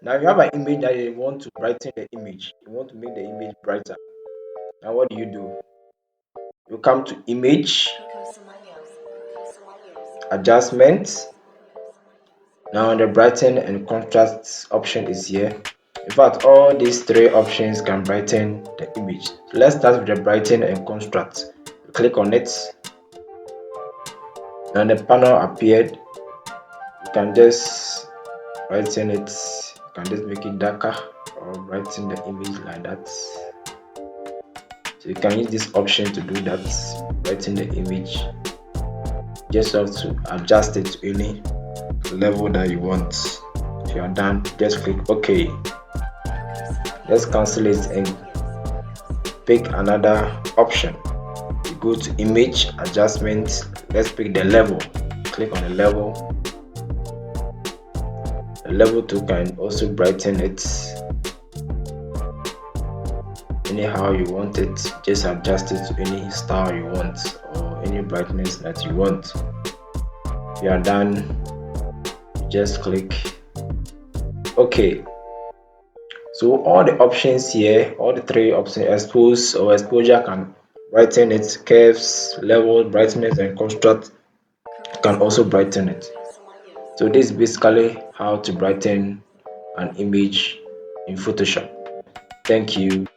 Now you have an image that you want to brighten the image. You want to make the image brighter. Now what do? You come to image, adjustments. Now the brighten and contrast option is here. In fact, all these three options can brighten the image. So let's start with the brighten and contrast. Click on it. And the panel appeared. You can just brighten it. You can just make it darker or brighten the image like that. So you can use this option to do that, brighten the image. Just have to adjust it to any level that you want. If you are done, just click OK. Let's cancel it and pick another option. You go to image adjustments. Let's pick the level. Click on the level. The level 2 can also brighten it anyhow you want it. Just adjust it to any style you want or any brightness that you want. If you are done, just click OK. So all the options here, all the three options, expose or exposure can brighten it, curves, level, brightness and contrast can also brighten it. So this is basically how to brighten an image in Photoshop. Thank you.